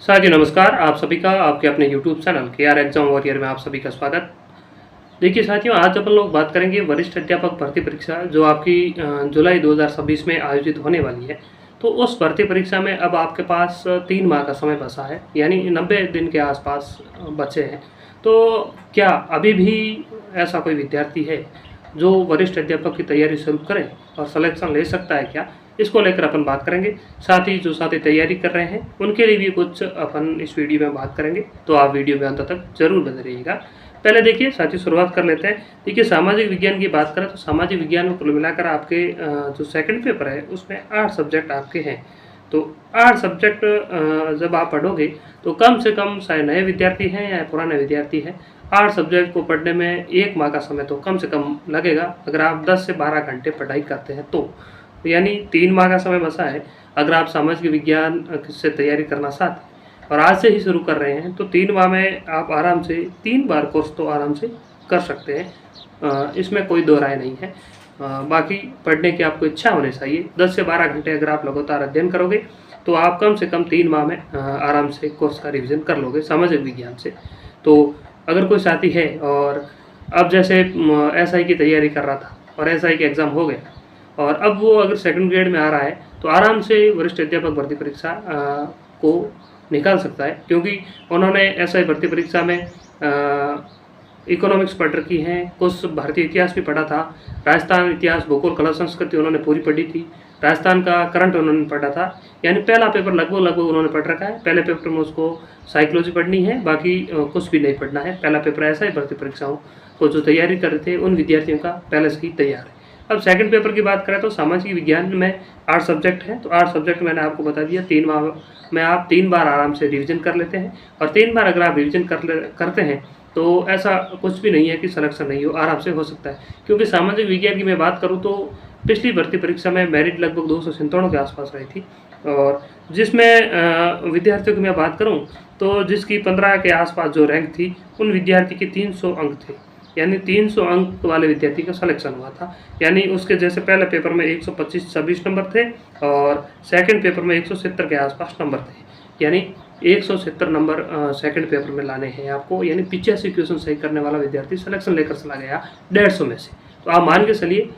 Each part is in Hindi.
साथी नमस्कार, आप सभी का आपके अपने YouTube channel KR exam warrior में आप सभी का स्वागत। देखिए साथियों, आज अपन लोग बात करेंगे वरिष्ठ अध्यापक भर्ती परीक्षा जो आपकी जुलाई 2026 में आयोजित होने वाली है। तो उस भर्ती परीक्षा में अब आपके पास 3 माह का समय बचा है, यानी 90 दिन के आसपास बचे हैं। तो क्या अभी भी ऐसा कोई विद्यार्थी है जो वरिष्ठ अध्यापक की तैयारी शुरू करे और सिलेक्शन ले सकता है क्या? इसको लेकर अपन बात करेंगे। साथ ही जो साथी तैयारी कर रहे हैं उनके लिए भी कुछ अपन इस वीडियो में बात करेंगे, तो आप वीडियो में अंत तक जरूर बने रहिएगा। पहले देखिए साथी, शुरुआत कर लेते हैं। देखिए, सामाजिक विज्ञान की बात करें तो सामाजिक विज्ञान में कुल मिलाकर आपके जो सेकंड पेपर है उसमें 8 सब्जेक्ट आपके हैं। तो 8 सब्जेक्ट जब आप पढ़ोगे तो कम से कम चाहे नए विद्यार्थी हैं या पुराने विद्यार्थी हैं, 8 सब्जेक्ट को पढ़ने में 1 माह का समय तो कम से कम लगेगा, अगर आप 10 से 12 घंटे पढ़ाई करते हैं तो यानी 3 माह का समय बचा है। अगर आप सामाजिक विज्ञान से तैयारी करना चाहते हैं और आज से ही शुरू कर रहे हैं तो 3 माह में आप आराम से 3 बार कोर्स तो आराम से कर सकते हैं। इसमें कोई दो राय नहीं है। बाकी पढ़ने की आपको इच्छा होनी चाहिए। 10 से 12 घंटे अगर आप लगातार अध्ययन करोगे तो आप कम से कम 3 माह में आराम से कोर्स का रिवीजन कर लोगे सामाजिक विज्ञान से। तो अगर कोई साथी है और अब जैसे SI की तैयारी कर रहा था और SI के एग्ज़ाम हो गया और अब वो अगर सेकंड ग्रेड में आ रहा है तो आराम से वरिष्ठ अध्यापक भर्ती परीक्षा को निकाल सकता है, क्योंकि उन्होंने SI भर्ती परीक्षा में इकोनॉमिक्स पढ़ रखी हैं, कुछ भारतीय इतिहास भी पढ़ा था, राजस्थान इतिहास, भूगोल, कला, संस्कृति उन्होंने पूरी पढ़ी थी, राजस्थान का करंट उन्होंने पढ़ा था। यानी पहला पेपर लगभग उन्होंने पढ़ रखा है। पहले पेपर में उसको साइकोलॉजी पढ़नी है, बाकी कुछ भी नहीं पढ़ना है। पहला पेपर SI भर्ती परीक्षाओं को जो तैयारी कर रहे थे उन विद्यार्थियों का पहले से ही तैयार है। अब सेकंड पेपर की बात करें तो सामाजिक विज्ञान में 8 सब्जेक्ट हैं। तो 8 सब्जेक्ट मैंने आपको बता दिया, 3 माह में आप 3 बार आराम से रिवीजन कर लेते हैं और 3 बार अगर आप रिवीजन करते हैं तो ऐसा कुछ भी नहीं है कि सिलेक्शन नहीं हो, आराम से हो सकता है। क्योंकि सामाजिक विज्ञान की मैं बात करूँ तो पिछली भर्ती परीक्षा में मेरिट लगभग 297 के आसपास रही थी और जिसमें विद्यार्थियों की मैं बात करूँ तो जिसकी 15 के आसपास जो रैंक थी उन विद्यार्थी के 300 अंक थे, यानी 300 अंक वाले विद्यार्थी का सिलेक्शन हुआ था। यानी उसके जैसे पहले पेपर में 125-26 नंबर थे और सेकंड पेपर में 170 के आसपास नंबर थे, यानी 170 नंबर सेकंड पेपर में लाने हैं आपको। यानी 85 क्वेश्चन सही करने वाला विद्यार्थी सिलेक्शन लेकर चला गया 150 में से। तो आप मान के चलिए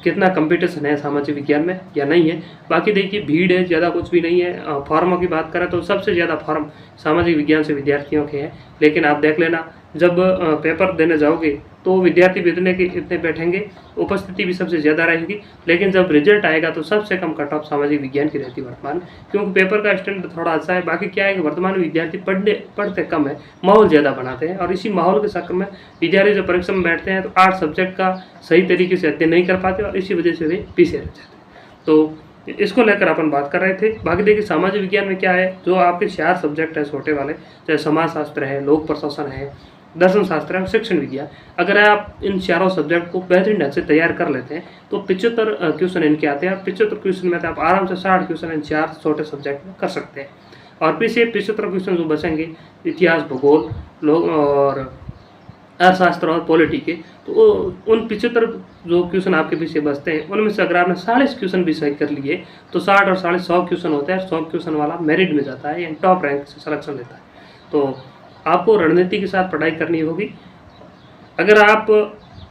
कितना कंपटीशन है सामाजिक विज्ञान में या नहीं है। बाकी देखिए, भीड़ है, ज़्यादा कुछ भी नहीं है। फॉर्मों की बात करें तो सबसे ज़्यादा फॉर्म सामाजिक विज्ञान से विद्यार्थियों के हैं, लेकिन आप देख लेना जब पेपर देने जाओगे तो विद्यार्थी भी इतने बैठेंगे, उपस्थिति भी सबसे ज़्यादा रहेगी, लेकिन जब रिजल्ट आएगा तो सबसे कम कट ऑफ सामाजिक विज्ञान की रहती है वर्तमान, क्योंकि पेपर का स्टैंडर्ड थोड़ा अच्छा है। बाकी क्या है कि वर्तमान में विद्यार्थी पढ़ते कम है, माहौल ज़्यादा बनाते हैं और इसी माहौल के चक्कर में विद्यार्थी जब परीक्षा में बैठते हैं तो 8 सब्जेक्ट का सही तरीके से अध्ययन नहीं कर पाते और इसी वजह से वे पीछे रह जाते हैं। तो इसको लेकर अपन बात कर रहे थे। बाकी देखिए, सामाजिक विज्ञान में क्या है, जो आपके 4 सब्जेक्ट है छोटे वाले, चाहे समाजशास्त्र है, लोक प्रशासन है, दर्शन शास्त्र है, शिक्षण विज्ञान, अगर आप इन चारों सब्जेक्ट को बेहतरीन ढंग से तैयार कर लेते हैं तो 75 क्वेश्चन इनके आते हैं और 75 क्वेश्चन में तो आप आराम से 60 क्वेश्चन इन 4 छोटे सब्जेक्ट में कर सकते हैं। और फिर से 75 क्वेश्चन जो बचेंगे इतिहास, भूगोल, लोग और अर्थशास्त्र और पॉलिटी के, तो उन 75 जो क्वेश्चन आपके पीछे बचते हैं उनमें से अगर आपने 40 क्वेश्चन भी सही कर लिए तो 60 और 40 100 क्वेश्चन होते हैं। 100 क्वेश्चन वाला मेरिट में जाता है, यानी टॉप रैंक से सिलेक्शन लेता है। तो आपको रणनीति के साथ पढ़ाई करनी होगी। अगर आप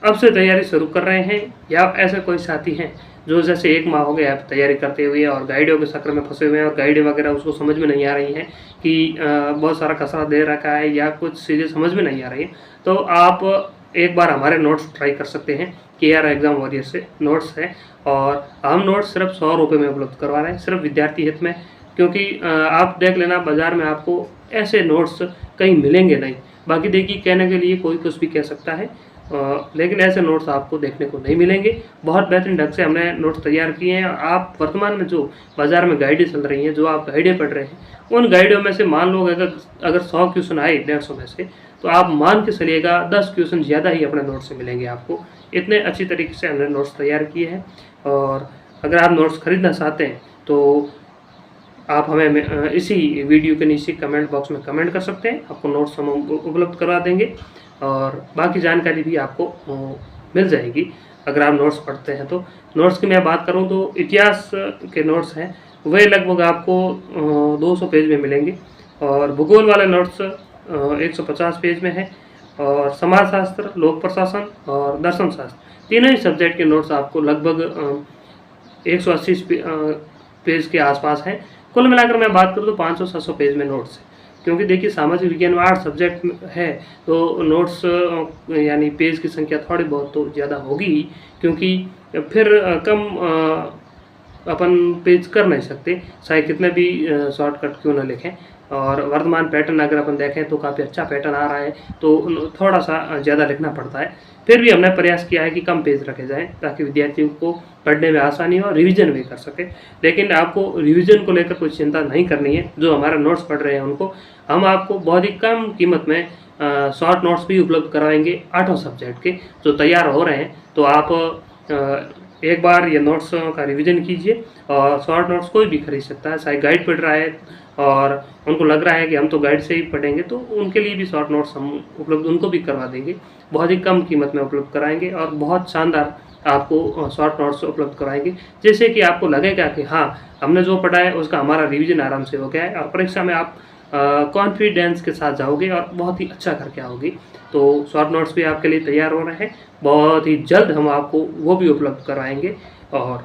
अब से तैयारी शुरू कर रहे हैं या ऐसे कोई साथी हैं जो जैसे 1 माह हो गया आप तैयारी करते हुए और गाइडों के चक्कर में फंसे हुए हैं और गाइडें वगैरह उसको समझ में नहीं आ रही हैं कि बहुत सारा कसरा दे रखा है या कुछ चीज़ें समझ में नहीं आ रही हैं, तो आप एक बार हमारे नोट्स ट्राई कर सकते हैं। KR एग्जाम वॉरियर से नोट्स है और हम नोट्स सिर्फ 100 रुपये में उपलब्ध करवा रहे हैं, सिर्फ विद्यार्थी हित में। क्योंकि आप देख लेना बाज़ार में आपको ऐसे नोट्स कहीं मिलेंगे नहीं। बाकी देखिए, कहने के लिए कोई कुछ भी कह सकता है, लेकिन ऐसे नोट्स आपको देखने को नहीं मिलेंगे। बहुत बेहतरीन ढंग से हमने नोट्स तैयार किए हैं। आप वर्तमान में जो बाज़ार में गाइडें चल रही हैं, जो आप गाइडें पढ़ रहे हैं, उन गाइडों में से मान लो अगर 100 क्वेश्चन आए 150 में से, तो आप मान के चलिएगा 10 क्वेश्चन ज़्यादा ही अपने नोट्स से मिलेंगे आपको। इतने अच्छी तरीके से हमने नोट्स तैयार किए हैं। और अगर आप नोट्स खरीदना चाहते हैं तो आप हमें इसी वीडियो के नीचे कमेंट बॉक्स में कमेंट कर सकते हैं, आपको नोट्स हम उपलब्ध करवा देंगे और बाकी जानकारी भी आपको मिल जाएगी अगर आप नोट्स पढ़ते हैं तो। नोट्स की मैं बात करूं तो इतिहास के नोट्स हैं वे लगभग आपको 200 पेज में मिलेंगे। और भूगोल वाले नोट्स 150 पेज में है। और समाजशास्त्र, लोक प्रशासन और दर्शन शास्त्र तीनों ही सब्जेक्ट के नोट्स आपको लगभग 180 पेज के आसपास हैं। कुल मिलाकर मैं बात करूँ तो 500-700 पेज में नोट्स है। क्योंकि देखिए सामाजिक विज्ञान में 8 सब्जेक्ट है, तो नोट्स यानी पेज की संख्या थोड़ी बहुत तो ज़्यादा होगी ही, क्योंकि फिर कम अपन पेज कर नहीं सकते, चाहे कितने भी शॉर्टकट क्यों ना लिखें। और वर्तमान पैटर्न अगर अपन देखें तो काफ़ी अच्छा पैटर्न आ रहा है, तो थोड़ा सा ज़्यादा लिखना पड़ता है। फिर भी हमने प्रयास किया है कि कम पेज रखे जाएं, ताकि विद्यार्थियों को पढ़ने में आसानी हो और रिवीजन भी कर सके। लेकिन आपको रिवीजन को लेकर कोई चिंता नहीं करनी है। जो हमारा नोट्स पढ़ रहे हैं उनको हम आपको बहुत ही कम कीमत में शॉर्ट नोट्स भी उपलब्ध करवाएंगे 8 सब्जेक्ट के जो तैयार हो रहे हैं। तो आप एक बार ये नोट्स का रिवीजन कीजिए। और शॉर्ट नोट्स कोई भी खरीद सकता है, चाहे गाइड पढ़ रहा है और उनको लग रहा है कि हम तो गाइड से ही पढ़ेंगे, तो उनके लिए भी शॉर्ट नोट्स हम उपलब्ध उनको भी करवा देंगे। बहुत ही कम कीमत में उपलब्ध कराएंगे और बहुत शानदार आपको शॉर्ट नोट्स उपलब्ध कराएंगे, जैसे कि आपको लगेगा कि हाँ, हमने जो पढ़ा है उसका हमारा रिवीजन आराम से हो गया है और परीक्षा में आप कॉन्फिडेंस के साथ जाओगे और बहुत ही अच्छा करके आओगे। तो शॉर्ट नोट्स भी आपके लिए तैयार हो रहे हैं, बहुत ही जल्द हम आपको वो भी उपलब्ध कराएंगे। और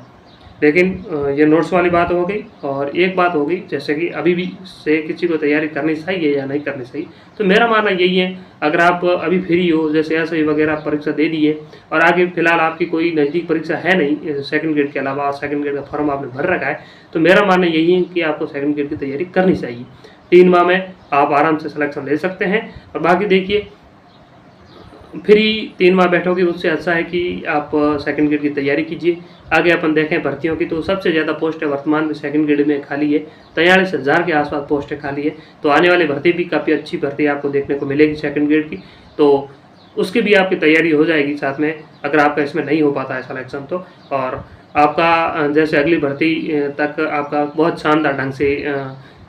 लेकिन ये नोट्स वाली बात हो गई। और एक बात हो गई, जैसे कि अभी भी से किसी को तैयारी करनी सही है या नहीं करनी सही, तो मेरा मानना यही है, अगर आप अभी फ्री हो, जैसे एसआई वगैरह परीक्षा दे दी है और आगे फिलहाल आपकी कोई नज़दीक परीक्षा है नहीं सेकंड ग्रेड के अलावा, और सेकंड ग्रेड का फॉर्म आपने भर रखा है, तो मेरा मानना यही है कि आपको सेकंड ग्रेड की तैयारी करनी चाहिए। 3 माह में आप आराम से सिलेक्शन ले सकते हैं। और बाकी देखिए, फ्री 3 माह बैठोगे उससे अच्छा है कि आप सेकंड ग्रेड की तैयारी कीजिए। आगे अपन देखें भर्तियों की, तो सबसे ज़्यादा पोस्ट है वर्तमान में सेकंड ग्रेड में खाली है, 43,000 के आसपास पोस्टें खाली है। तो आने वाली भर्ती भी काफ़ी अच्छी भर्ती आपको देखने को मिलेगी सेकंड ग्रेड की, तो उसकी भी आपकी तैयारी हो जाएगी साथ में, अगर आपका इसमें नहीं हो पाता है सिलेक्शन तो। और आपका जैसे अगली भर्ती तक आपका बहुत शानदार ढंग से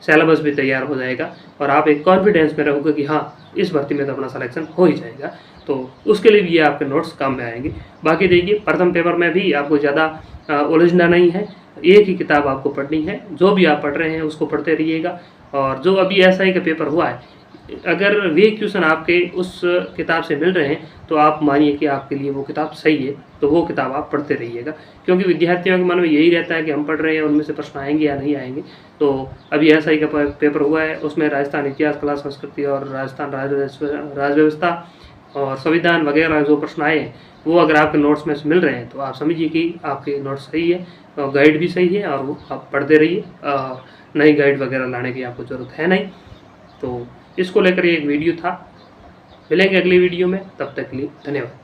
सिलेबस भी तैयार हो जाएगा और आप एक कॉन्फिडेंस में रहोगे कि हाँ, इस भर्ती में तो अपना सिलेक्शन हो ही जाएगा। तो उसके लिए भी ये आपके नोट्स काम में आएंगे। बाकी देखिए, प्रथम पेपर में भी आपको ज़्यादा उलझना नहीं है, एक ही किताब आपको पढ़नी है। जो भी आप पढ़ रहे हैं उसको पढ़ते रहिएगा। और जो अभी एसआई का पेपर हुआ है, अगर वे क्वेश्चन आपके उस किताब से मिल रहे हैं, तो आप मानिए कि आपके लिए वो किताब सही है, तो वो किताब आप पढ़ते रहिएगा। क्योंकि विद्यार्थियों के मन में यही रहता है कि हम पढ़ रहे हैं, उनमें से प्रश्न आएंगे या नहीं आएंगे। तो अभी एसआई का पेपर हुआ है, उसमें राजस्थान इतिहास, कला, संस्कृति और राजस्थान राज व्यवस्था और संविधान वगैरह जो प्रश्न आए हैं, वो अगर आपके नोट्स में से मिल रहे हैं, तो आप समझिए कि आपके नोट्स सही है और गाइड भी सही है, और वो आप पढ़ते रहिए। नई गाइड वगैरह लाने की आपको ज़रूरत है नहीं। तो इसको लेकर एक वीडियो था। मिलेंगे अगली वीडियो में, तब तक के लिए धन्यवाद।